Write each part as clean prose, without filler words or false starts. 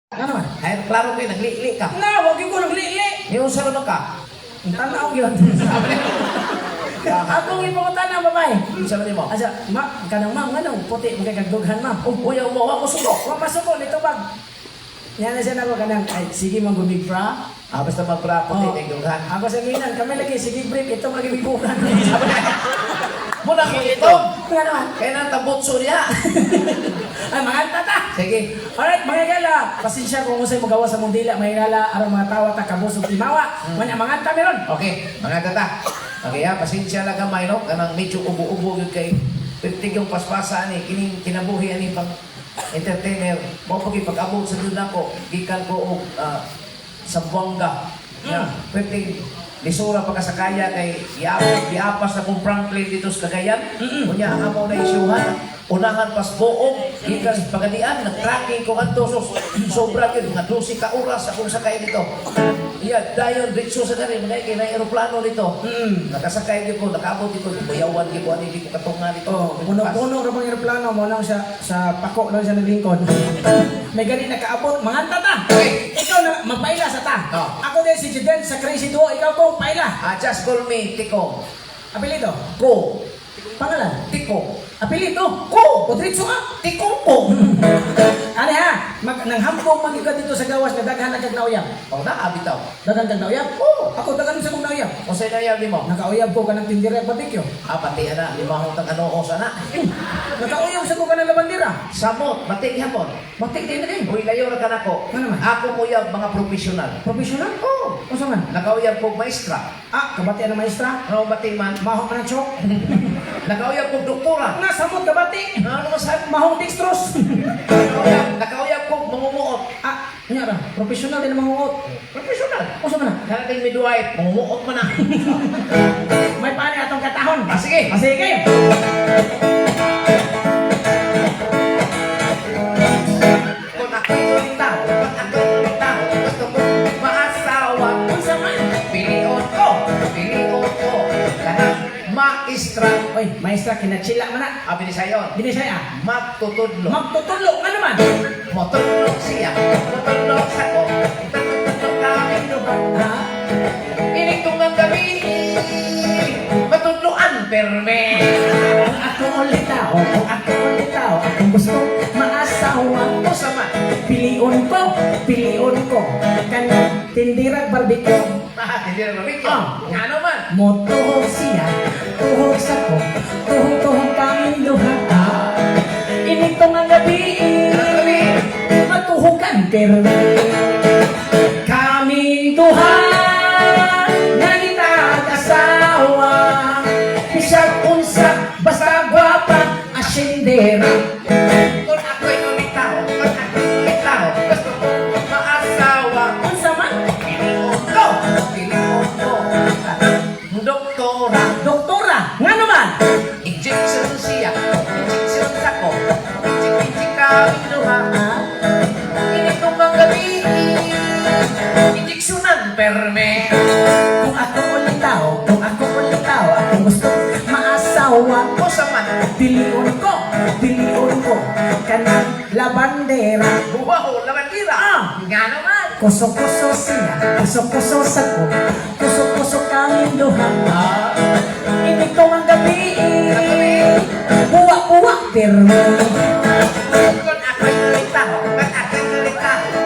Ano man? Ay, klaro kayo, nagli-li ka. Na, wag yung ko naglili. Yung sa naman ka. Tanaw yun. Akong ipungutan ng babae. Yung sa naman mo. Asa, kanang ma'am, anong puti, magkakagdughan ma'am. Uyaw mo, ako suko. Huwag masuko, nito bag. Yan na siya na ba kanang, ay, sige magumig pra. Basta magpraputi, Oh. nagdughan. Ako sa minan, kami lagi, sige brief, ito magibigukan. Muna ko ito. Nga naman. Kaya nang tabutso niya. Ay, mga tata. Sige. Alright, mga gala. Pasensya kung usay magawa sa mong dila, may gala, araw mga tawa, takabusog, timawa. Mga ta meron. Okay, mga tata. Okay ha, pasensya lang gamay no. Kanang medyo ubo-ubo yung kay pertig yung paspasa ni kining kinabuhi ani pang entertainer. Mo pag pag-abot sa duna ko, gikan ko og sa Buanga. Ya, pertig lisura pagkasakaya kay iapas na kong Franklin dito sa Cagayan. Kunya ang amo na isyuhan. Unahan pas buong, gikan sa pagadian, nag-tracking ko kanto, so sobra yun, mga 12 ka oras akong sakay dito. Iya, dayon, ritso sa gani, mga na aeroplano dito. Nakasakay dito, nakabot dito, bayawan dito, ano, hindi ko katunga dito. Oh, puno-puno ra pang eroplano mo lang sa pako lang siya nalingkod. May gani nakaabot, mga tata. Okay. Ikaw na magpaila sa ta. Oh. Ako din si Juden sa Crazy Duo, ikaw kong paila. Just call me Tiko. Apelyido, Ko. pangalan, Tiko. apelyido, Ko. Odritso ka. Tiko ko. Ano ha? Nang hambong magiga dito sa gawas na daghan na kagnauyab. O, naabitaw. Daghan kagnauyab? Oo. Ako daghan sa kong nauyab. O sa'yo na yan, di mo? Nakauyab ko ka ng tindira at barbecue. Pati na, limahong tang ano o sana. Nakauyab sa ko ka ng labandira. Samot, batik hapon. Matik din na din. Uy, layo na ka na ko. Ano naman? Ako mo yung mga profesional. Profesional? Oo. O saan man? Nakauyab ko maestra. Kabatian ng maestra. Ano bating man? Mahong ka ng chok. Nakauyab ko doktora. Nasabot kabati. Ano masabi? Mahong dextrose. Nakauyab ko mangumuot. Ano ra? Profesional din ang mangungot. Profesional. O saan man? Karating midwife, mangumuot man na. May paano atong katahon? Sige. Sige. Kung ako'y ulitaw, gusto ko maasawa. Kung saan man? Pilion ko, kanang maestra. Oy, maestra, kinachila man na. Abi ni sayon, Binisaya. magtutudlo. Magtutulog ka naman. Motulog siya, motulog sa ko, tutulog kami naman. Ining tungang gabi, matudloan perme. Kung ako ulitaw, akong gusto maasawa. O sama, Pilion ko, kanang tindirag barbecue. hindi na mabigyo. Nga Ah. naman. Motuhog siya, tuhog sa ko, tuhog kami luha. Inito nga gabi, matuhugan perme. Kaming duha, nagitag-asawa. Bisag unsa, basta gwapa, asyendera. Kung ako'y ulitaw, gusto ko maasawa. Unsa man? Pilion ko, doktora. Doktora, nga naman. Injection siya, injection sa ko, injik kami luha. Init kong mga gabi, injeksyonan perme. Kung ako ulitaw, akong gusto maasawa. O sama, Pilion ko, kanang labandera. wow, labandira. Nga naman. Kuso-kuso siya, kuso-kuso sa ko, kuso-kuso kami luha. Init ko ang gabi, buwak-buwak perme. Kung ako'y ulitaw,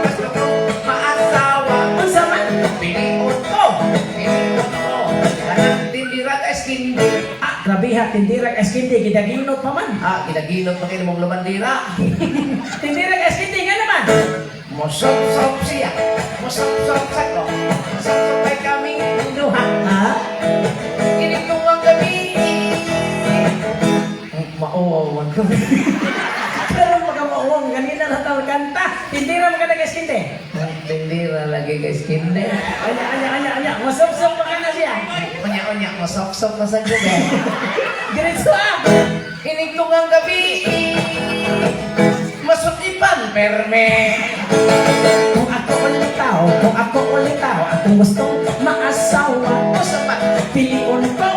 gusto ko maasawa. Unsa man? Pilion ko, kanang tindirat eskindi. Grabe ha, tindirag eskindi, gidaginot pa man. Ginaginot mo kayo mong lumandira. Tindirag eskindi, nga naman. Mosop-sop siya, mosop-sop sa ko, mosop-sop ay kaming luha. Inig ko ang gabi. Mauwawan ko. Pero magkamauwang, ganina na tawag kanta. Tindira mo ka nag-eskindi. Tindira lagi guys, hindi. Anya. Masop-sop pa ka na siya. Onya-onya, mosop-sop na sa gabi. Diretso ah. Inig ko ang gabi. Masukipan, perme. Kung ako ulitaw, akong gustong maasawa. O sa Pilion ko,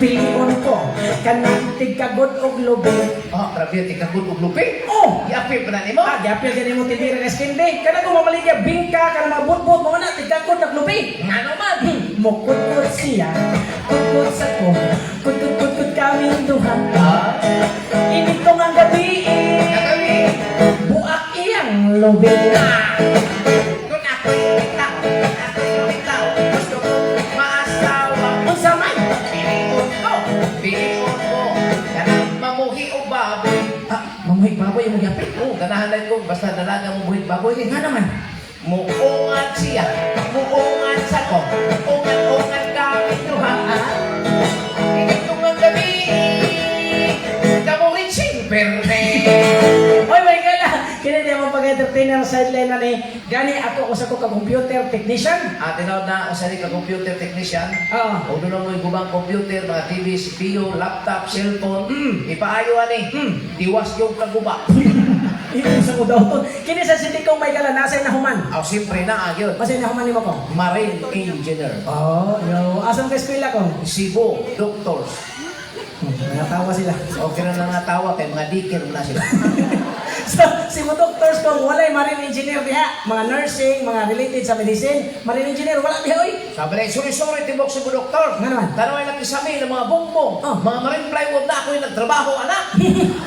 pilion ko, kanang tigkagod og lubi. Oh, grabe, tikagod og lupi. Oh! Yapil pa na ni mo. Gapil ka mo tibira na skindi. Kana ko mamaligya, bingka, kana mabutbut, mga na, tigkagod og lubi. Ano man? Mukut-kut siya, kut-kut sa ko, kut-kut-kut kaming duha. Init ko nga gabi, Nagawi. buak iyang lubi. Kung ako'y bitaw, gusto ko maasawa. Unsa man? Pilion ko, kanang mamuhi o baboy. Mamuhig baboy yung magyapil. Oo, ganahan ko, basta dalaga mamuhi baboy. Nga naman. Muungan siya, muungan sa ko, ungan-ungan kami duha. Init ko nga gabi, kamuhin simperte. Oy, my God! Kini di mo pag-entertainer sideline na ni gani ako usa ko ka computer technician. Tinawag na ako sa ka computer technician. Oo. O doon mo gubang computer, mga TV, CPU, laptop, cellphone. Ipaayo ani. Diwas yung kaguba. Ito sa ko daw to. Kini sa city kong may kala nasa na human. Aw, siyempre na agyon. Masay na human nimo ko. Marine engineer. Oh, yo, asan ka eskwela ko? Cebu, doctors. Natawa sila. Okay na lang natawa kay mga dikir na sila. So, si mo doctors ko walay marine engineer diha, mga nursing, mga related sa medicine, marine engineer wala diha oy. Sabi na, sorry, tibok si mo doktor. Nga naman. Tanaway na kisami ng mga bongbong. Oh. Mga marine plywood na ako'y nagtrabaho, anak.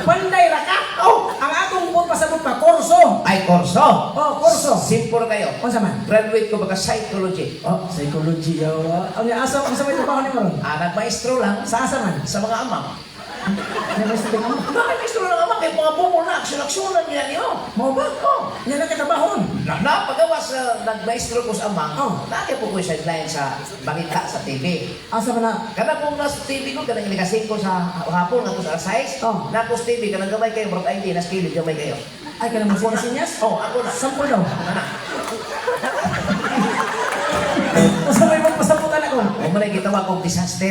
Panday ra ka. Oh, ang atong po pasabot pa kurso. Ay, korso. Oh, kurso. Simple kayo. Unsa man? Graduate ko baka psychology. Oh, psychology yo. Ang asa may trabaho nimo ron? Nagmaestro lang Sa asa man? sa mga amang. Ano ba sa tingin mo? Bakit maestro lang amang? Kaya mga bongbong na aksyon-aksyonan niya niyo. Mo ba? Oh. Yan ang katabahon. Napagawa sa nagmaestro ko sa amang, Oh. lagi po ko sideline sa balita sa TV. Asa man na? Kana kung nasa TV ko, kanang ilikasing ko sa hapon, nga ko sa 6, Oh. napos TV, kanang gamay kayo, bro, ID, nas kilid, gamay kayo. Ay, ka na mo sinyas? Oh, ako na. Sampol daw. Anak, Asa may magpasaputan ako? huwag mo na gitawa kong disaster.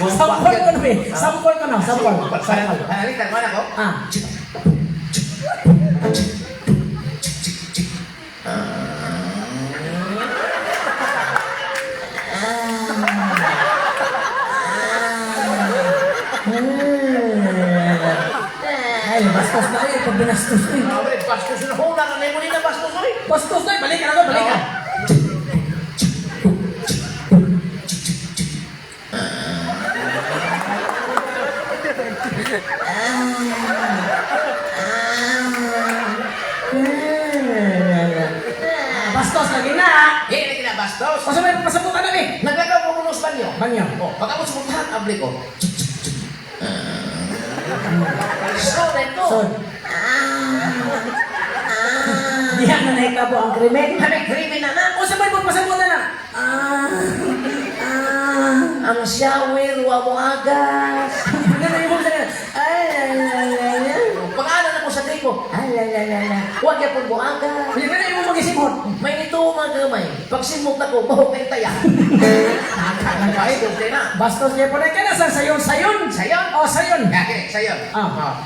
Sampol ko na, be. Sampol ko na. Sampol. Sampol. Halitan mo na ko. Ah. Ay, bastos na eh. Pag binastos na eh. Abre, bastos na ho, nananay mo din na bastos na eh. Bastos na eh. Balik ka na doon. Balik ka. Bastos lagi na. Hindi na kinabastos. Asa may pasaputan na eh. Nagagaw ko muna sa banyo. Banyo. Oh, pag ako sumuntahan, abli ko. So, ito. So, diyan na nahitabo ang krimen. Kami, krimen na na. O sa may magpasaputan na. Ang shower, wawagas. Ano na yung mga Pag-aala na po sa tripo. Huwag niya pong buagas. Ano na yung mga gisimot? May nito magamay. Pag simot ako, bahok kayo taya. Nakakalabahay, doble na. Bastos niya po na ka na sa sayon. Sayon? Sayon? O, sayon. Okay, sayon. Ah.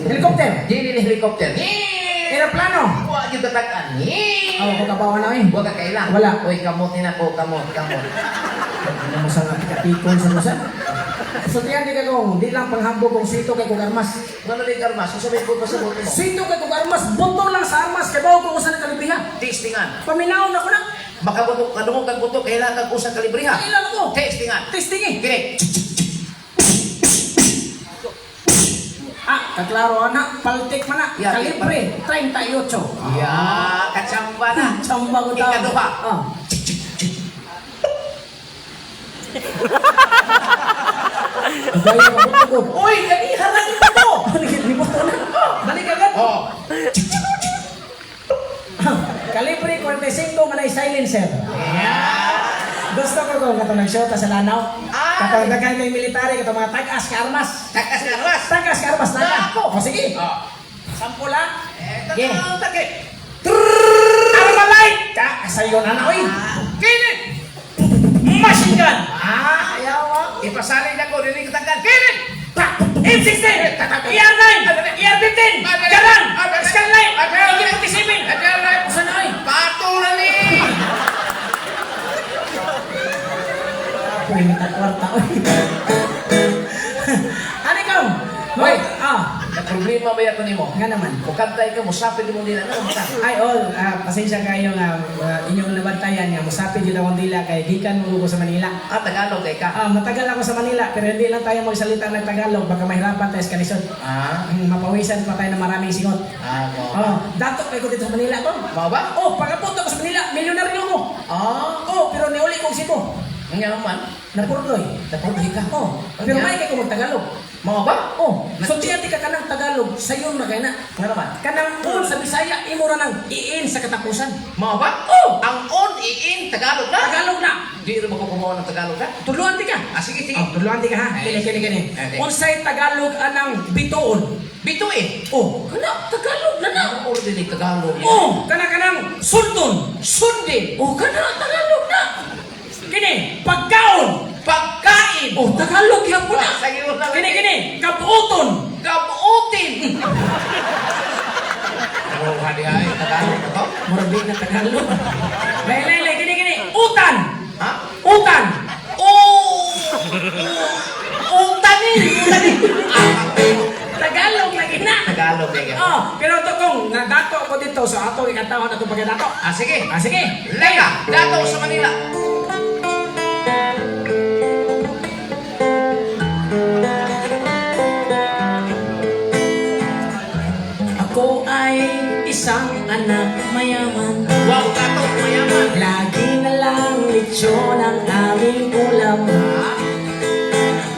Helicopter. Dili ni helicopter. Aeroplano. Huwag yung tatakan. Ako ko kabawa na eh. Huwag ka kailang. Wala. Uy, kamotin ako, kamot. Ano mo sa kapikon sa musa? So tiyan di ka kong, di lang panghambog kong sito kay kong armas. Ano na yung karmas? Sasabihin ko pa sa buti mo. Sito kay kong armas, buto lang sa armas, kay bago kong usan ng kalibriha. Testingan. Paminaw na ko na. Makabutok, kadungog kang butok, kailangan kang usang kalibriha. Kailan ako? Testingan. Testing eh. Kini. Kaklaro na, paltik man na, Yeah, kalibre, 38. Kachamba na. Chamba ko daw. Ikaduha. Gaya ko ko. Uy, ganihan na dito to. Libot na. Balik agad. Oh. Kalibre 45 man ay silencer. Gusto ko kung katong nagsyota sa lanaw. Katong daghan kay military, katong mga tag-as ka armas. Takas na ras. Tag-as ka armas na ka. Na ako. O sige. Oh. Sampo lang. Ito na ang takip. Armalite! Kasayon na na, oy. Kinit! Machine gun. Ayaw. Ipasaling na ko, dinig tagan. Kinit! M16! ER9! ER15! Garan! Skyline! ER47! Saan na, oy? Pato na ni! problema ba yan nimo? Nga naman. Kung kantay ka, musapid mo nila na mata. Ay, pasensya kayo nga inyong nabantayan nga, musapid yun akong dila kay gikan mo ko sa Manila. Tagalog kay ka. Matagal ako sa Manila, pero hindi lang tayo magsalita ng Tagalog, baka mahirapan tayo sa kalisod. Mapawisan pa tayo ng maraming singot. Dato kayo ko dito sa Manila to. Mao ba? Pagkapunta ko sa Manila, milyonaryo ko. Pero niuli kong Cebu. Ang yan naman. Napurdoy. Napurdoy ka? Pero may kayo kung Tagalog. Mao ba? So tiyati ka kanang Tagalog, sayo na kaya na. Nga naman. Kanang sa Bisaya, imo ra nang iin sa katapusan. Mao ba? Ang iin, Tagalog na? Tagalog na. Di rin mo ko kumuha ng Tagalog na? Tuluan di ka. Sige. Tuluan di ka ha. Kini. Okay. Unsay Tagalog anang bituon. Bituin. Kana Tagalog na na. Ordinary Tagalog. Kanang sulton. Sundin. Kana Tagalog na. Kini, pagkaon. Pagkain. Tagalog yan po na. Kini, kabuoton. Kabuotin. Hadi ay Tagalog na to? Murabig na Tagalog. Lay, kini. Utan. Ha? Utan. Utanin. Tagalog lagi na. Tagalog lagi. Pero ito kung nadato ako dito sa ato, ikatawhan ako pagkadato. Sige. Sige. Lega, dato sa Manila. Ako ay isang anak mayaman. Wow, dato mayaman. Lagi na lang lechon ang aming ulam.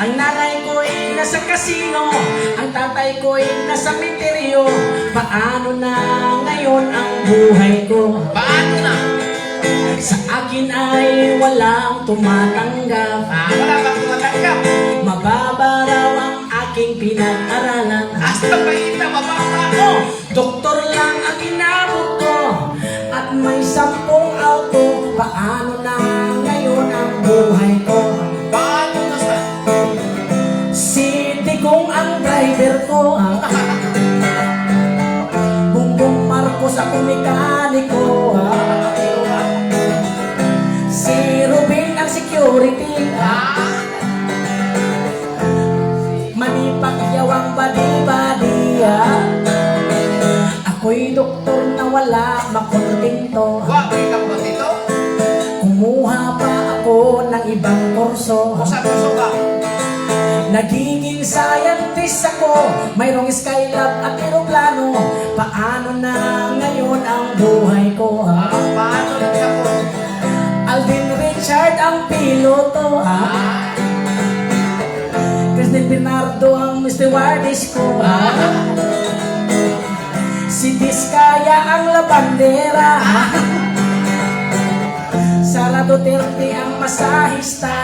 Ang nanay ko'y nasa kasino, ang tatay ko'y nasa meteryo. Paano na ngayon ang buhay ko? Paano na? Sa akin ay walang tumatanggap. Wala bang tumatanggap? Mababa raw ang aking pinag-aralan. Hasta pa ita, mababa. Doktor lang ang inabot ko at may 10 auto. Paano na ngayon ang buhay ko? Paano na sa? Si Digong ang driver ko. Bongbong Marcos ako mekaniko. Si Rubin ang security. Manny Pacquiao ang badi-badi. Ako'y doktor na wala makontento. Wag, kita mo ba dito? Kumuha pa ako ng ibang kurso. Sa puso ka? Nagiging scientist ako. Mayroong skylab at aeroplano. Paano na ngayon ang buhay ko? Paano na po? Alvin Richard ang piloto. Kristen Bernardo ang Mr. Wardis ko. Si Diskaya ang labandera. Sara Duterte ang masahista.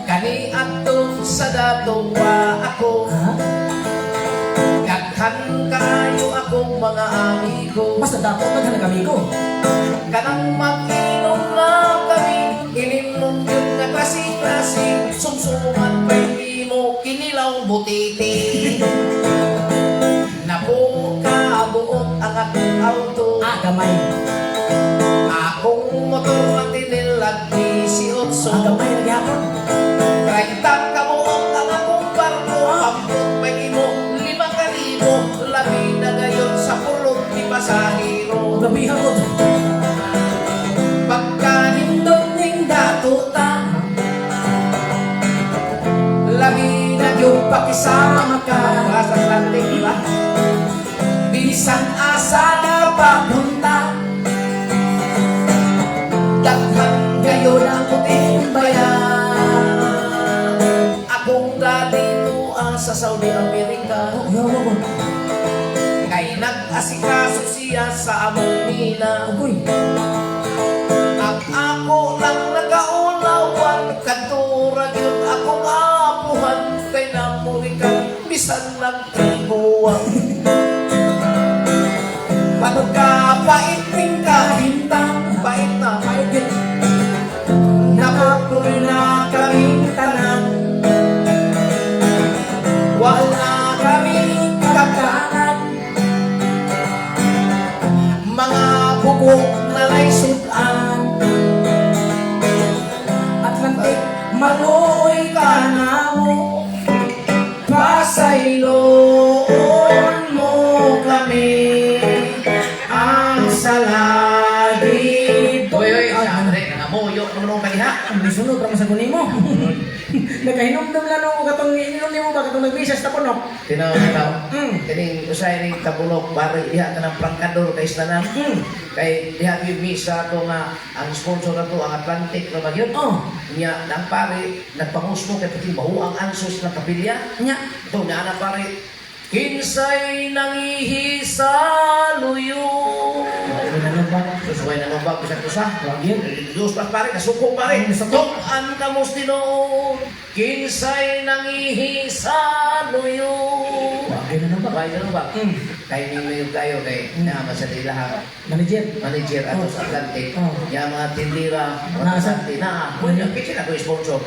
Kani atong sa datuwa ako. Daghan kayo akong mga amigo. Basta dapat na amigo. Kanang mag-inom na kami, inimnom yun na klase-klase. Sumsuman pa'y mo kinilaw butiti. Nabukabuot ang aking auto. Gamay. Akong motor na tinilag ni si Otso. Gamay na gyapon. Kahit kabuot ang akong barko. Ambot pa'y mo 5,000. Labi na gayon sa pulot ni pasahero. Gabihan ko. Pagkanindot ning datuta, labi na yung pakisama ka. Sa Atlantic, di ba? Bisan asa na papunta, daghan kayo ng puting bayan. Akong ganito sa Saudi America. Kay nag-asikaso siya sa among mina. Ang ako lang nagaunawan, kadurag yun akong apuhan. Kay namurikan, bisan nagtiguan. Pagkapait ning kahintang, pait na, pait yun. Nakukuloy na kaming tanan. Wala kaming kakanan. Mga bugok na laysudan. Atlantic, maluoy ka na mo. Pasaylo sa kunin mo. Nakahinom-dum lang ako katong ininom nimo ba katong nagmisas ta punok. Tinawag ka. Kining usay ning tabulok bari diha ka ng prangkador kay istanan. Kay diha gyud misa to nga ang sponsor nato ang Atlantic na magyud. Oh, Nya nang pare nagpangusmo kay pati mao ang ansos ng kapilya. nya. Ito nga na pare. Kinsay nangihisa luyo. Ano na lang ba? Susuway na ba bisag usa? Wagin. Diyos pa pare kasuko pare. Tok-an ka mos Ginoo. Kinsay nangihisa luyo. Wagin na lang ba? Why na ba? Kay ning mayo kayo kay na sa ilaha Manager. manager ato sa Atlantic. Oh. Ya mga tindira, Nasa? mga na. Kunya pitch na ko sponsor.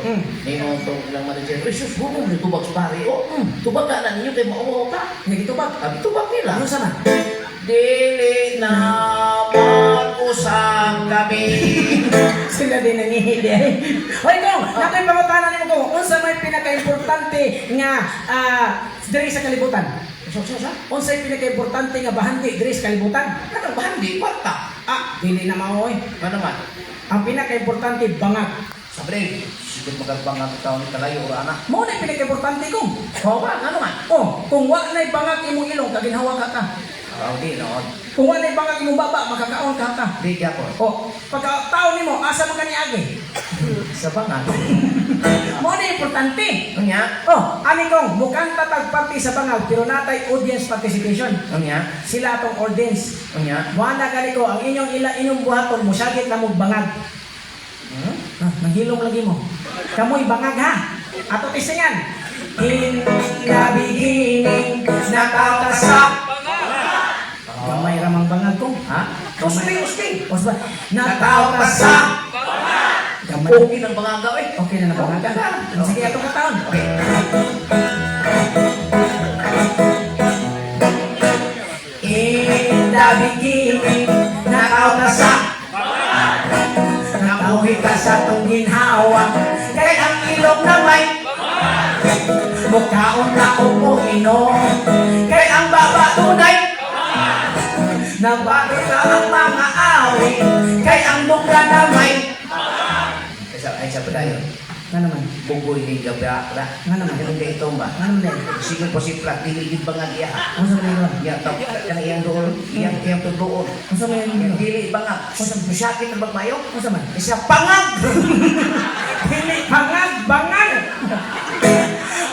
Nimo tong ilang manager. Sus, huwag mo tubag sa pare. Oh, tubag ka na ninyo kay mao ka. Nga gito ba? Abi tubag nila. Ano sana? Dili na mag-usang kami. Sila din nangihili. Hoy kong, nakoy pangutanan nimo kong, unsa may pinaka-importante nga diri sa kalibutan? Sa? Unsay pinaka-importante nga bahanti diri sa kalibutan? Kanang bahandi, kwarta. Dili na mao oy. Ano man? Ang pinaka-importante bangag. Sabre, siguro magkarbang ang taon ni Kalayo o anak. Mao na pinaka-importante kong. Oo ba? Ano man? Oh, kung wa nay bangag imong ilong kaginhawa ka ka. Di, no. Kung wa nay bangag imong baba makakaon ka ka. Di, ako. Oh, pagka taon nimo asa man kaniagi? Sa bangat. Mao na importante. Unya? Oh, ani kong mukhang tatag party sa bangag pero natay audience participation. Unya? Sila atong audience. Unya? Wala gani ko ang inyong inyong buhaton mo sagit na mo bangag. Nanghilom lagi mo. Kamoy bangag ha. Ato tisingan. In the beginning, nakatasa. Kamay ramang bangag ko. Ha? Usting. Osba. Nakatasa. Kamay. Okay ng bangaga eh. Okay na na bangag ka. Sige atong kataon. Okay. In the beginning, nakatasa. Nabuhi ka sa tong ginhawa. Kay ang ilog na may mukhaon na umuinom. Kay ang baba tunay nabago ka ang mga awit. Kay ang lugar na may Ay, sa padayon. nga naman, Bugoy ni Gabra. nga naman, Ganun kayo ito ba? nga naman eh. Sige po si Plat, diligid ba nga iya? Ano sa mga yun? Iya, tap, kan iyang doon, iyang tudoon. Ano sa mga yun? Yang dili ba nga? Masyakit ang bagmayo? Ano sa man? Isa pangag! Pili bangag, bangag!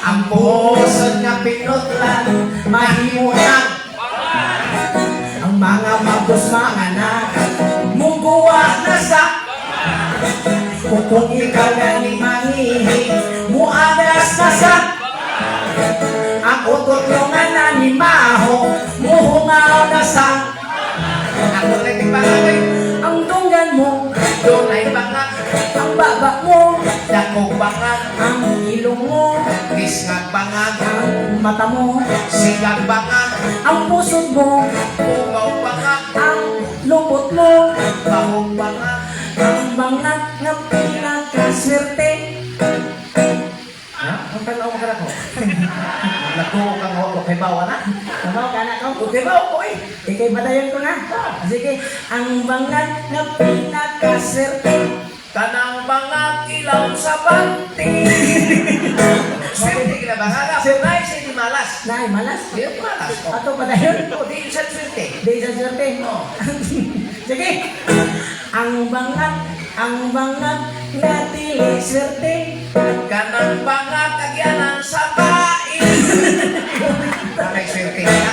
Ang puso nga pinutlan, Mahimunan ang mga magos mga anak mungguwa na sa kung ikaw gani mangihi muagas na sa ang utot nyo nga nanimaho muhungaw na sa Ako rin yung pangagay. ang tunggan mo Doon ay pangag. ang baba mo Dakong pangag. ang ilong mo Kisngag pangag. ang mata mo Sigag pangag. ang pusod mo Pumaw pangag. ang lupot mo Bahong pangag. ang bangag nga pinakaswerte. Ha? Ang tanaw ka na ko. Nagtuo kang ako kay bawa na. Tamaw ka na ko? Okay ba ako eh? Ikay badayon ko na. Sige, ang bangag nga pinakaswerte. Tanang bangag ilaw sa panty. Swerte ka na ba? Hala, punay siya di malas. Nay, malas. Di malas. Ato badayon. O, di siya swerte. Di sa swerte. Oo. Sige. Ang bangag nga tili swerte. Kanang bangag kagyanan sa bain. Kanay swerte na.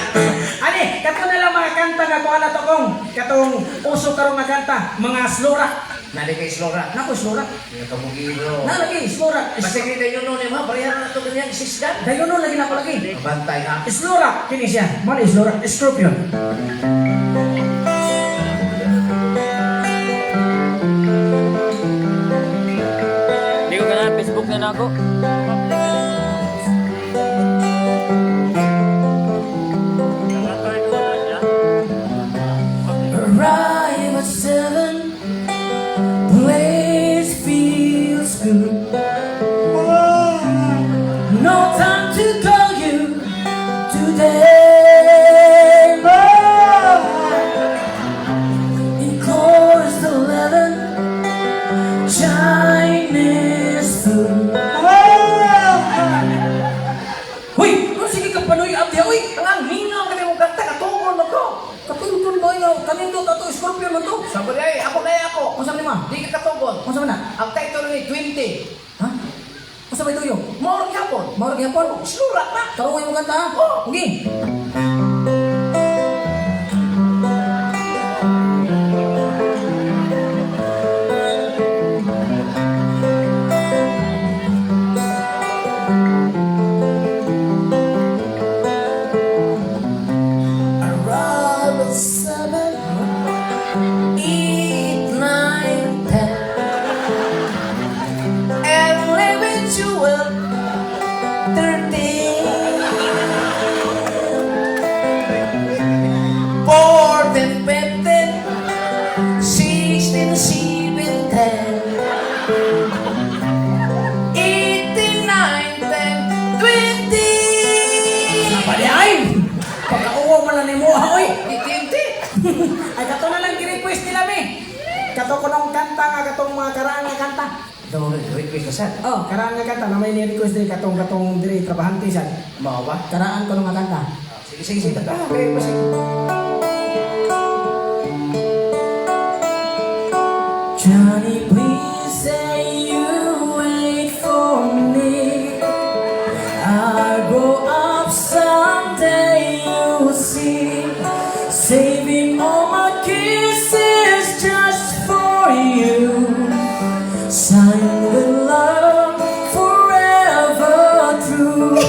Ani, kato na lang mga kanta nga kuha na to kong. Katong uso karong nga kanta. Mga slura. Nali kay Slora. Naku, slura. Yung kabugiro. Nalagi, slura. Masig ni yun nun, ma, bayaran na ito ganyan, sisgan. Dayon nun lagi na ko lagi. Bantay ha. Slura, kini siya. Mali slura, scorpion. Hindi ko na Facebook na ako. Arrive at 7, place feels good. No time to call you today. In chorus 11, Chinese kanindot ato Scorpio man to. Sa bagay, ako na ako. Unsa man ma? Di ka katubon. Unsa man na? Ang title ni 20. Ha? Unsa may tuyo? More hapon. Mao gyapon. Sura na. Karungay mo kanta ha? Oh. Sige. Around 7, 8, 9, 10, and living to 13, 14, 15, 16, 17, 18, 19, 20. Sabali ay! Pagkauwa man lang ni mo, oy! Itinti. Ay, kato na lang gi-request nila, me. Kato ko nung kanta nga, katong mga karaan nga kanta. Ito, request ka sad. Oh, karaan nga kanta, na may ni-request din katong diri, trabahante sad. Mao ba? Karaan ko nung nga kanta. Sige, sige, sige. Ah, okay, sige. Johnny, please say you wait for me. I'll grow up someday, you'll see. Saving all my kisses just for you. Sign with love forever true.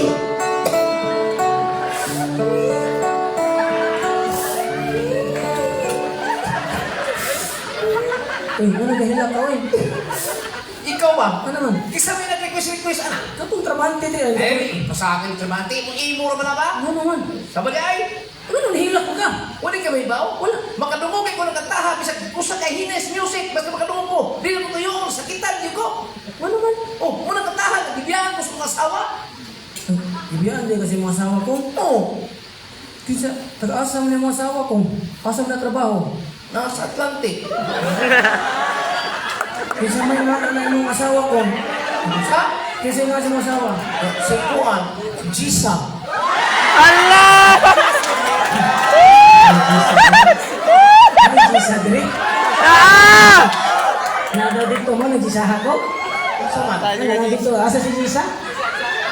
Eh, ano gahilak ka, oy? Ikaw ba? Ano man? Isa may nag-request, anak. Katong trabante din. Eh, pasakit yung tramante. Kung imo ra ba na ba? Ano man? Sa bagay, Ano nang hilak mo ka? wala ka may baw? Wala. Makadungog ko ng kantaha, bisag usa kay hines music, basta makadungog ko. Dili ko tuyo, sakitan di ko. Ano man? Oh, muna kantaha, nagbibiyahan ko sa mga asawa. Ibiyaan din kasi mga asawa ko. Oh, Kinsa, taga-asa mo na yung mga asawa ko. Asa mo na trabaho. nasa Atlantic. Kinsa may mga na yung mga asawa ko. Sa? Kinsa yung mga asawa. Si Kuan, Gisa. Ano Gisa diri? Nada dito mo, nagsisaha ko. Sa man? Ano dito, asa si Gisa?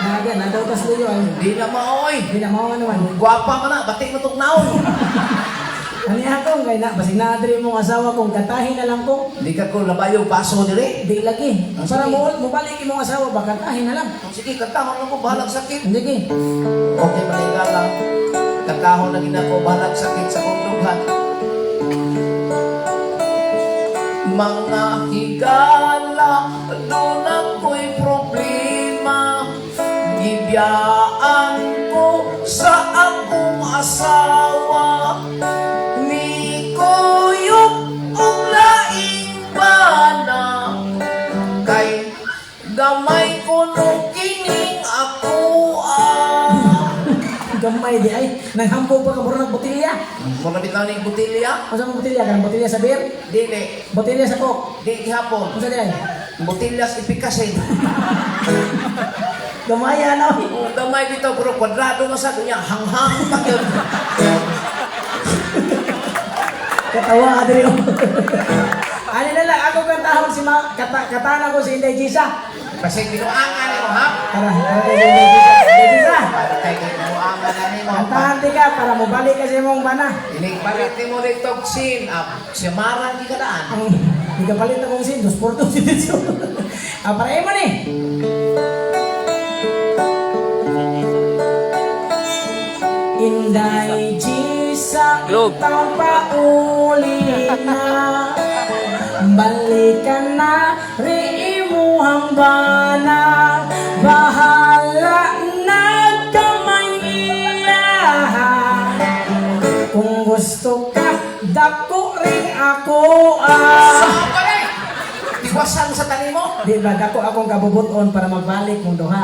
Naga, nadautas mo yun. Di na maoy. Hindi na mao naman. Gwapa man na, batik mo tok naon. Ano ako, kay na, basig na diri mong asawa kong kantahin na lang ko. Di ka ko labayo paso dire. Di lagi. Ah, Para sige. mo balik yung mga asawa, ba kantahin na lang. Sige, kantahon ako, bahalag sakit. Hindi ki. Okay, malinga lang. Kantahon na ginako, bahalag sakit sa kondughan. Mga higala, doon ako'y problema. Gibiyaan ko sa akong asawa. Ni kuyog og laing bana. Kay gamay ko nung kining ako Gamay di ay. Naghampog pa ka mura ng botilya. Mga bitaw ni botilya? Asa mo botilya? Kanang botilya sa beer? Dili. Botilya sa coke? Di gihapon. Asa di ay? Botilya sa ipikasin. Gamaya no? Kung gamay bitaw pero kwadrado na sa dunya, hanghang pa yun. Katawa ka diri. Ano na lang, ako kantahon si katana ko si Inday Gisa. Kasi binuangan mo, ha? Tara kay si Inday Gisa. Inday Gisa. Para tayo kayo binuangan na mo. Kantahan di ka para mabalik kasi mong bana. Inig-palit mo dito sin. Siya marang di ka daan. Hindi ka palit akong sin, 2 por 2 sin. Para mo ni. Inday Gisa, Globe. ikaw pauli na. Balikan na, riimuhang bana. Bahala na kamay iya. Kung gusto ka, dako rin ako Palay! Iwasan sa tani mo. Di ba, dako akong kabubuton para magbalik mong duha.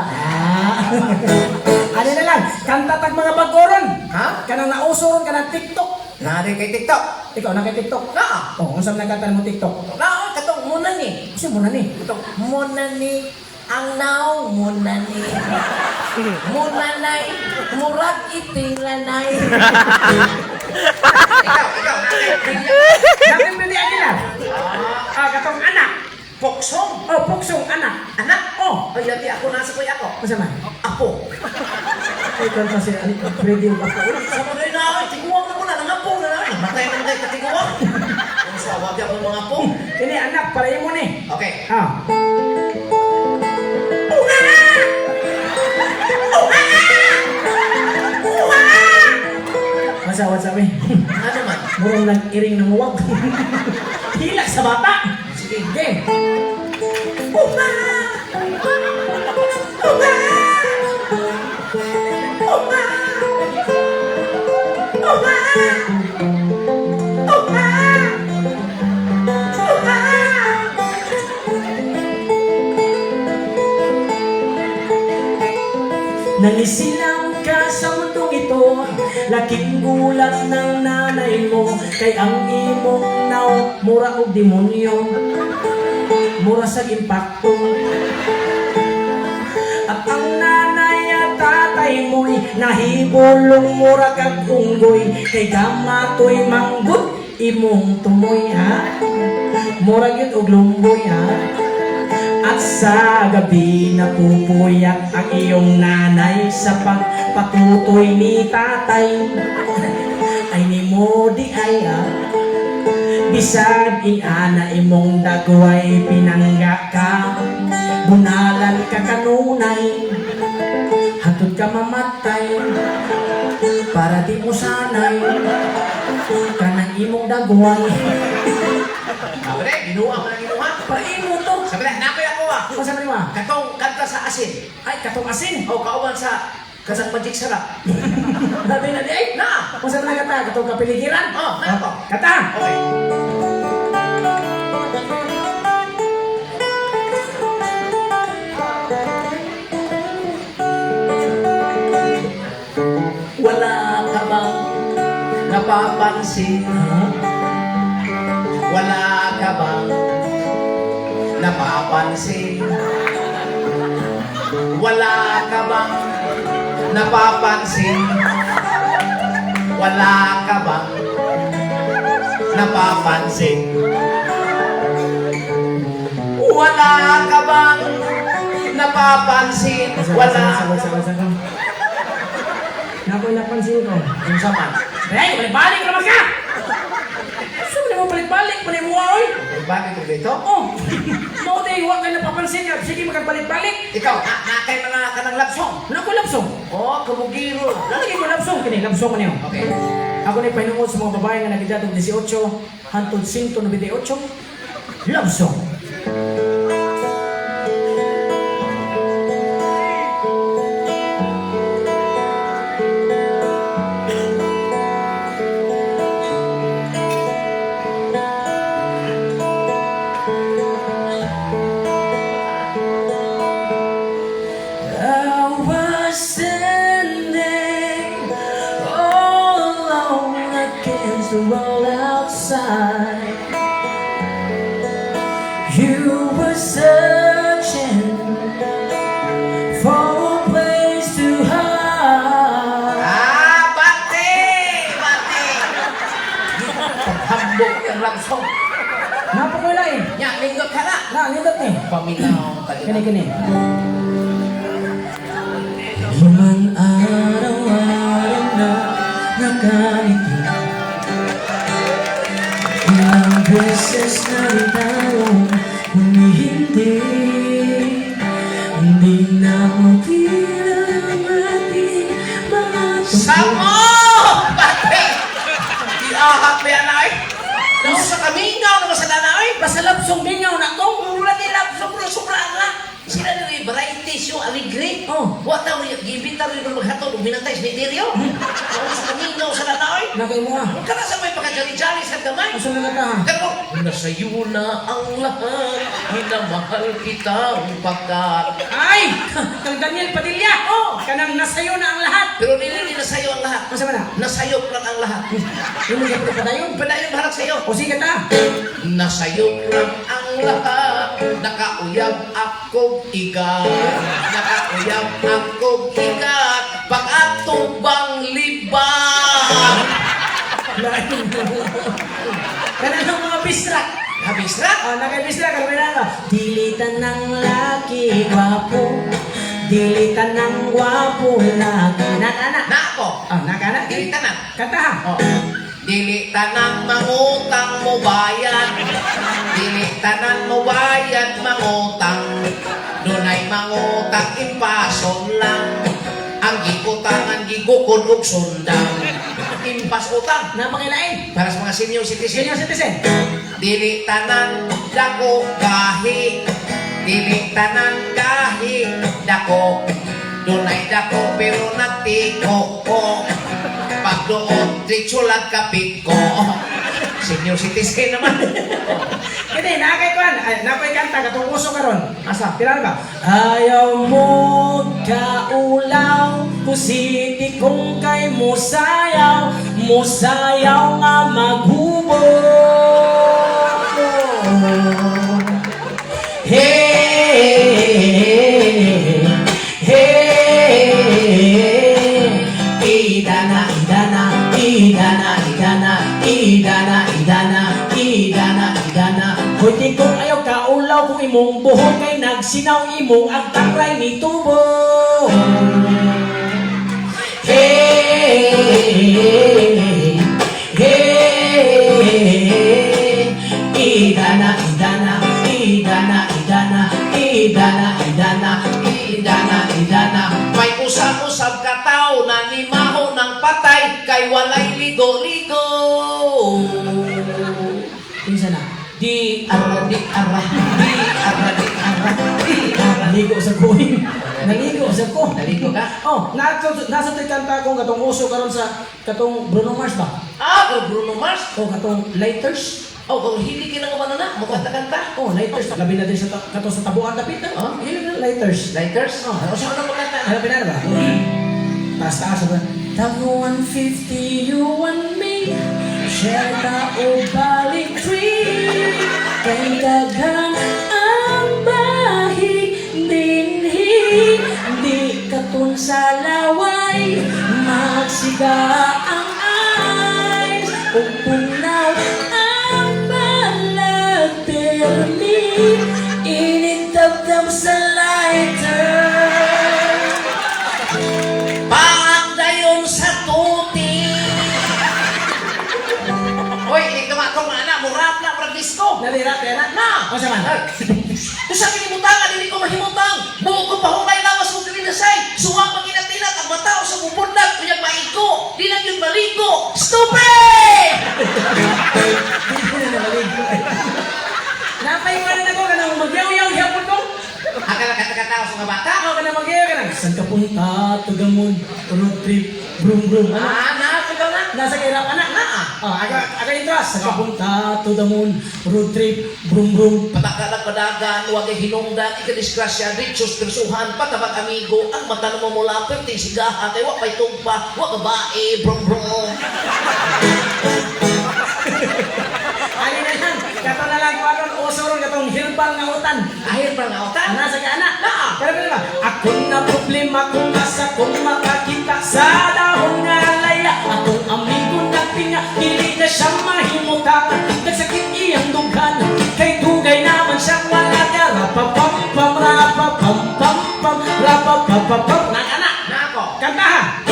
Ano na lang, kanta tag mga bagoron. Ha? Kanang nausuron ka ng TikTok. Nari kay TikTok. Ikaw na kay TikTok. Na. Oh, kung saan nagkanta mo TikTok? Na, katong muna ni. Kasi mo na ni. Katong muna ni. Ang now, muna ni. Muna nay. Murag iting lanay. Ikaw. Napimili Aguilar. Katong anak. Poksong. Oh, puksong anak. Anak. Oh, Ay, yati ako nasa kuya ako. masama. Apo. Ay, kan kasi Freddy yung ako. Sa mga na ako, tiguwang na muna, nangapo na namin. Matay na tayo katiguwang. Ang sawa di ako mga po. Ini anak, para mo ni. Okay. Ah. Masawa sabi. Ano man? Murong nag-iring ng uwag. Hilak sa bata. Sige. Okay. Nangisilang ka sa mundong ito, laking gulat ng nanay mo, kay ang imong naw, mura og demonyo, mura sa impacto. At ang nanay at tatay mo'y nahibulong mura kag unggoy, kay gamatoy manggut imong tumoy ha, mura gyud og lumboy ha. At sa gabi napupuyat ang iyong nanay sa pagpatutoy ni tatay. Ay ni mo di ay bisag ingana imong dagway pinangga ka, bunalan ka kanunay, hatod ka mamatay, para di mo sanay kanang imong dagway. Sabi ginuha mo ng ginuha. Paimo to. Sabi na, nakoy ako Ano sabi mo? Katong kanta sa asin. Ay, katong asin. O kauban sa kasang magic sarap. Sabi na di ay. Na! Kung saan na kata? Katong kapiligiran? Oh, ano to? Kata! Okay. Wala ka bang napapansin? Wala ka bang napapansin? Wala ka bang napapansin? Wala ka bang napapansin? Wala ka bang napapansin? Wala. Sabi. Nakoy napansin ko. Yung saman. Ay, balik-balik naman ka! Sabi mo balik-balik, panay mo oy! Bakit ko dito? Oh! No, day, huwag ka napapansin ka. Sige, magkabalik-balik. Ikaw, nakay mga ka ng lapsong. Naku, labsong. Oh, kamugiro. Lalagay mo labsong. Kini, labsong man yun. Okay. Ako na pahinungod sa mga babae nga nagidadong 18 hantod 198. Labsong. I was standing all alone against the wall outside. You were searching for a place to hide. Bate! Bate! Paghambog yung lapsong. Napakulain. Nya, linggot ka na. Na, nindot ni. Paminaw ka Kini, kini. Ilang araw-araw na nakalito, ilang beses na rin tayong humihindi, hindi na mapilang ang ating mga Samo! Bate! Iahak ba yan ay? Naku sa kamingaw naman sa nanay. Basta labsong dinyaw na to. Mula nila, sobra na. Sila na rin, varieties yung aligre. Oh. What na, gibita rin kung maghatod, uminantay sa meteryo. Naku sa kamingaw sa nanay. Nakay mo nga. Huwag ka na sa may pagkajali-jali sa gamay. Asa na ka ha? Pero, nasa iyo na ang lahat, minamahal kitang pagkat. Ay! Kang Daniel Padilla! Oh! Kanang nasayo na ang lahat! Pero hindi nasayo ang lahat. Masa ba na? Nasayop lang ang lahat. Yung mga kapit pa tayo? Padayon bahala sa'yo. O sige ta! Nasayop lang ang lahat, nakauyab akong igat. Nakauyab akong igat, pag atubang libang. Kanan ng mga bistrak. Habis na? Nakay bistrak, ano na? Dilitan ng laki, gwapo. Dilitan ng gwapo laki. Nakana. Na ako. Nakana. Dili tanan. Kanta ha. Dili tanan mangutang mo bayad. Dili tanan mo bayad mangutang. Dunay mangutang impason lang. Ang gikutangan gigukod og sundang. Impas utang. Napakilain. Para sa mga senior citizen. Senior citizen. Dili tanan dako gahi. Dili tanan gahi dako. Dunay dako pero natiko ko. Pag doon, diretso lang kapit ko. Senior citizen naman. Hindi, nakay kuan. Nakay kanta, katong uso karon. Asa? Kailan ba? Ayaw mo kaulaw, kusiti kung kay musayaw, musayaw nga maghubo. Hey, hey, idana, idana, idana, idana, idana, idana, idana, idana. Pwede kong ayaw kaulaw kung imong buhok kay nagsinaw imong ang takray ni tubo. Hey, hey, idana, idana, idana, idana, idana, idana, idana, idana. May usap-usap ka tao na nimaho ng patay kay walay ligo-ligo. Pinsa na? Di ara, di ara, di ara, di ara, di ara. Naligo sa kuhin. Naligo sa ko. Naligo ka? Nasa tayo kanta kong katong uso karon sa katong Bruno Mars ba? Ah, Bruno Mars. O katong Lighters. Kung hindi ka naman na, mukanta-kanta. Lighters. Labi na din sa katong sa tabuan dapit. Yun yung Lighters. Lighters? Ano siya na makanta? Labi na ba? Taas-taas ba? Tago 150, you and me. Share the balik tree. Kay daghan ang bahi. Dinhi. Di katun sa laway. Magsiga ang eyes. Pupunaw ang balag. Permi. Initaptap sa lighter. Pagdayon sa tuti. Hoy, ikaw mga anak, murap na, pragdisko. Nalira, kaya Na! O sa man? Kung sa kinimutangan, hindi ko mahimutang. Buo ko pa hulay lawas kong kiminasay. Suwang pagkinatinat, ang matao sa bubundag, kuyang maigo. Di lang yun maligo. Stupid! Napaiwanan ako ka nang magyaw-yaw yapon ko. Akala kata-kata sa mga bata. Ako ka nang magyaw ka nang. Saan ka punta? Tugamon. Road trip. Brum brum. Na, ikaw na. Nasa kahirap anak na. Aga intras. Saan ka punta? To the moon. Road trip. Brum brum. Patakalag padagan, huwag ay hinungdan, ikadisgrasya, ditsos, persuhan, patabag amigo, ang mata mo mula, perting sigahan, kay wak pa'y tugpa, wak babae, brum brum. Ano na yan? Kato na lang ko aron. Usuron katong hirbal nga utan. Ahir pa nga otan. Nasa ka anak. Pero ba? Ako na problema kung asa kung makakita sa dahon nga laya. Atong amigo na pinga, hindi na siya mahimutangan. Nagsakit iyang dughan, kay dugay naman siya wala ka. Rapapam-pam, rapapam-pam-pam, rapapapapam. Anak! Na ako. Kantahan!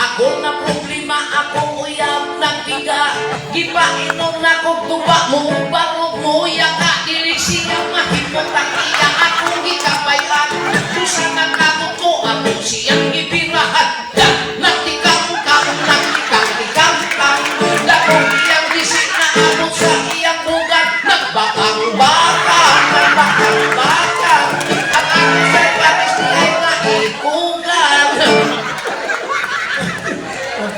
Ako na problema, ako uyab ng biga. Gipainom na kong tuba mo, barog mo, yaka. Dili siya mahimutang iya, akong gikabayan. Tusa na nato ko, ako siyang ibirahan. Naktikang-kang, naktikang-tikang-kang. Lakong iyang bisik na abot sa iyang bugan. Nagbakang-bakang, nagbakang-bakang. Ang aking sa'y patis niya ay naikugan.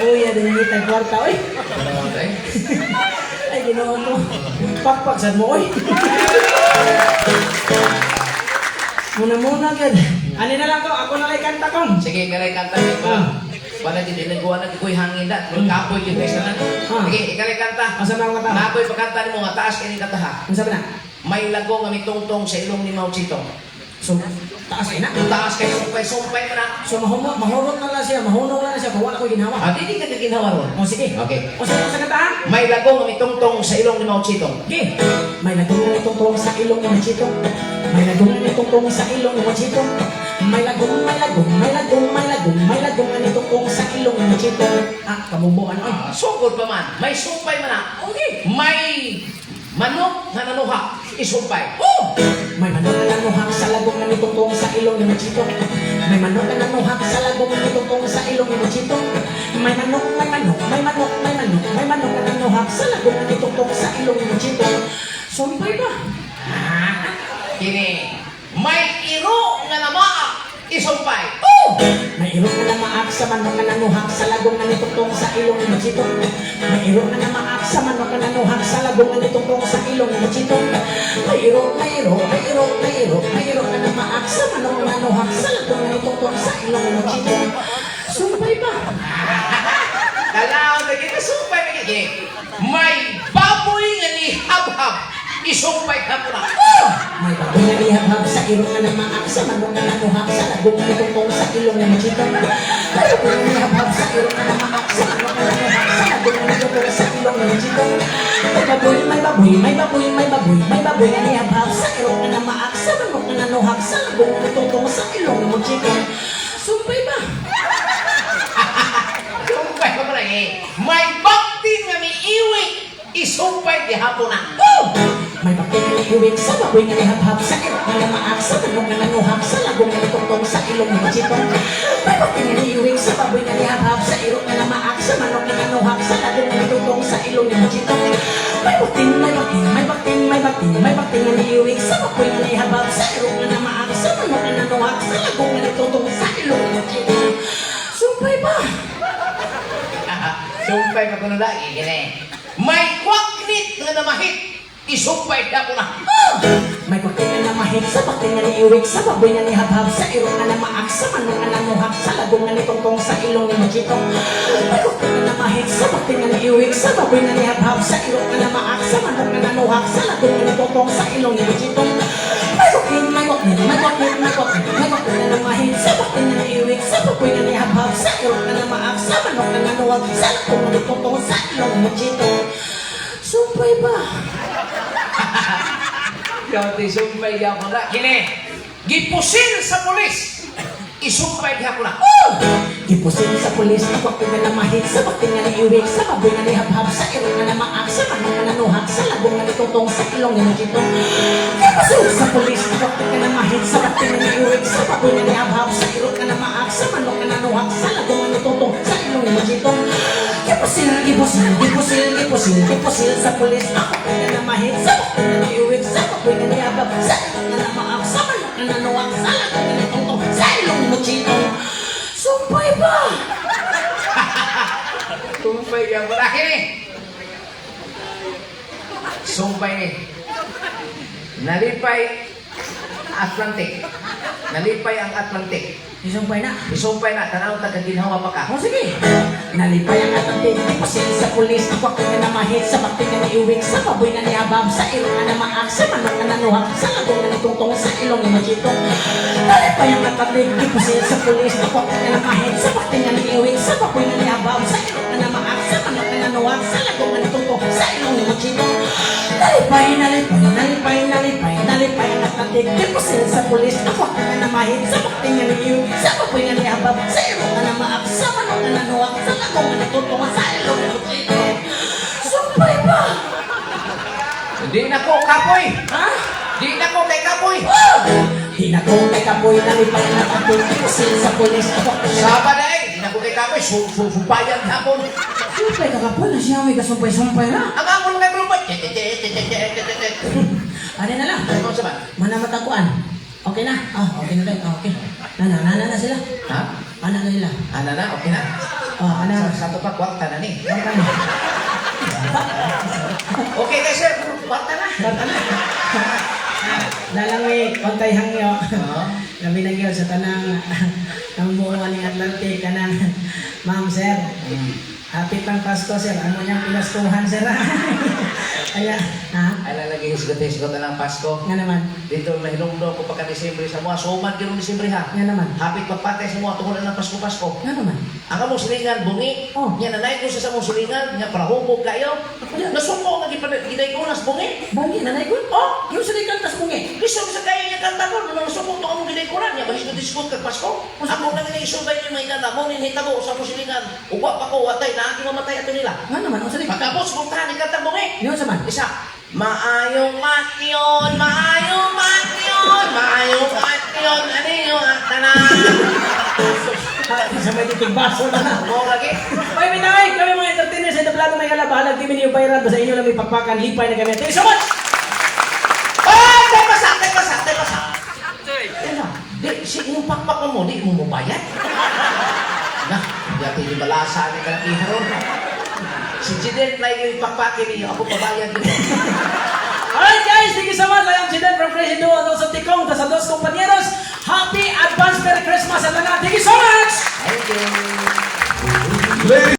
Kuya, din yung tayong kwarta, oy. Ay, ginawa mo. Pakpak, saan mo, oy. Muna-muna, gad. Ano na lang ko, ako na kay kanta kong. Sige, kalay kanta mo. Wala din nagawa na iko'y hangin na. Kapoy yung guys na. Sige, ikalay kanta. Asa na ang kanta? Napoy pagkanta mo nga taas kayo kanta ha. Ang sabi na? May lago nga mitungtong sa ilong ni Mao Zedong. So, taas ay na. Taas kay sumpay mo na. So, mahurot na lang siya, mahunong na lang siya, kung wala ko ginawa. Di ka ginawa ron. O, sige. Okay. O, sige, sa katahan. May lagong ang itungtong sa ilong ni Mao Chitong. Okay. May nagong na itong sa ilong ni Machito. May nagong na itong sa ilong ni Machito. May lagong na itong sa ilong ni Machito. Ah, kamubuan ay. Sugod pa man. May sumpay man na. Okay. May manok na nanuha. Isumpay. Oh! May manok na nanuhak sa lagong na nitutong sa ilong ni Machito. May manok na nanuhak sa lagong na nitutong sa ilong ni Machito. May manok na nanuhak sa lagong na nitutong sa ilong ni Machito. Sumpay ba? Kini. May iro nga namaa. Isumpay. Oh! May iro na namaak sa manok na nanuhak sa lagong na nitutong sa ilong ni Machito. May iro na namaak sa manok na nanuhak sa lagong na nitutong sa ilong ni Machito. May iro na namaak sa manok na nanuhak sa lagong na nitutong sa ilong ni Machito. Sumpay ba? Kalaw na kita sumpay na kini. May baboy nga ni habhab. Isumpay ka pula. Oh! May baboy na lihabhab sa iro na namaak sa manok na nanuhak sa lagong na nitutong sa ilong ni Machito. May baboy na lihabhab sa iro na namaak sa manok na nanuhak sa lagong na nitutong sa ilong ni Machito. May baboy na lihabhab sa iro na namaak sa manok na nanuhak sa lagong na nitutong sa ilong ni Machito. Sumpay ba? Sumpay ka pula eh. May bakti nga may iwi. Isumpay di hapon na. Oh! May bakit na iuwing sa baboy na lihabhab sa iro na namaak sa manok na nanuhak sa lagong na nitutong sa ilong ni Machito. May bakit na iuwing sa baboy na lihabhab sa iro na namaak sa manok na nanuhak sa lagong na nitutong sa ilong ni Machito. May bakit na iuwing sa baboy na lihabhab sa iro na namaak sa manok na nanuhak sa lagong na nitutong sa ilong ni Machito. Sumpay ba? Sumpay ka kuno lagi kini. May kwaknit nga namahit. Isumpay ka po na. Oh! May bakit na namahit sa bakit na iuwing sa baboy na lihabhab sa iro na namaak sa manok na nanuhak sa lagong na nitutong sa ilong ni Machito. May bakit na namahit sa bakit na iuwing sa baboy na lihabhab sa iro na namaak sa manok na nanuhak sa lagong na nitutong sa ilong ni Machito. May bakit na namahit sa bakit na iuwing sa baboy na lihabhab sa iro na namaak sa manok na nanuhak sa lagong na nitutong sa ilong ni Machito. Sumpay ba? Kaya sumpay di hapon na. Kini. Gipusil sa pulis. Isumpay di hapon na. Oh! Gipusin sa pulis na bakit na namahit sa bakit na iuwing sa baboy na lihabhab sa iro na namaak sa manok na nanuhak sa lagong na nitutong sa ilong ni Machito. Gipusin sa pulis na bakit na namahit sa bakit na iuwing sa baboy na lihabhab sa iro na namaak sa manok na nanuhak sa lagong na nitutong sa ilong ni Machito. Gipusil sa pulis na bakit na namahit sa bakit na iuwing sa baboy na lihabhab sa iro na namaak sa manok na nanuhak sa lagong na nitutong sa ilong ni Machito. Sumpay ba? Sumpay ka po na. Kini. Sumpay ni. Nalipay Atlantic. Nalipay ang Atlantic. Isumpay na. Isumpay na. Tanaw tagaginhawa pa ka. O sige. Nalipay ang Atlantic. Gipusil sa pulis na bakit na namahit sa bakit na iuwing sa baboy na lihabhab sa iro na namaak sa manok na nanuhak sa lagong na nitutong sa ilong ni Machito. Nalipay ang Atlantic. Gipusil sa pulis na bakit na namahit sa bakit na iuwing sa baboy na lihabhab sa iro na namaak sa manok na nanuhak sa lagong na nitutong sa ilong ni Machito. Nalipay ang Atlantic. Gipusil sa pulis na bakit na namahit sa bakit na iuwing sa baboy na lihabhab sa iro na namaak sa manok na nanuhak sa lagong na nitutong sa ilong ni Machito. Sumpay ba? Di na ko kapoy. Ha? Di na ko kay kapoy. Oh! Hinagong kay kapoy, nalipay ang Atlantic. Gipusil sa pulis na bakit na Saba na eh. Di na ko kay kapoy. Sumpayan hapon. sumpay ka kapoy na siya. May kasumpay-sumpay na. Ang amon nga grupo. Ano na lang? Ano sa ba? Manamatakuan. Okay na? Oh, okay na tayo. Okay. Na sila. Ha? Ana na nila. Ano na? Okay na? Oh, ana. Sa pa kwarta na ni. Okay na. Okay guys sir. Kwarta na. Dalang may kontay hangyo. Oo. Kami nagyo sa tanang buong aning Atlantic kanang Ma'am sir. Happy pang Pasko sir. Ano niyang pinastuhan sir? Kaya, ha? Ay lalagay hisgot-hisgot na ng Pasko. Nga naman. Dito mahilong-dong ko pagka-Disyembre sa mga. Sumad ka ng Disyembre ha. Nga naman. Hapit pagpatay sa mga tungkol ng Pasko-Pasko. Nga naman. Ang among silingan, bungi. Oh. Yan, nanay ko sa among silingan. Yan, para hubog kayo. Nasuko, giday ko nas bungi. Bungi, nanay ko? Oh, Yung salikan tas bungi. gusto ko sa kayo niya kanta ko. Nung nasuko to among giday ko ran. Yan, mahisgot-hisgot kag Pasko. Ako lang inaisugay niyo may ganda. Mo ninhitabo sa among silingan. Uwa pa ko, watay na aking mamatay ato nila. Nga naman, ang salikan. Pagkabos, puntahan ni kanta bungi. Yung saman. Isa, maayong matyon, maayong matyon, maayong matyon, ano yung tanan? Sa may diting baso na na. Mo lagi? Ay, minaway, kami mga entertainers sa Tablado may kalabahalag. Di minyo bayran. Basta inyo lang may pagpakan. Lipay na kami. Thank you so much! Ay, tay pasa. Ano? Di, yung pakpak mo, di mo mabayad? Na, dati di balasa ni ka iharon. Si Jiden na yung pakpakin niyo, ako pabayad dito. Alright guys, thank you so much. I am Jiden from Crazy Duo and also Tikong, the Dos Compañeros. Happy Advance Merry Christmas at lahat.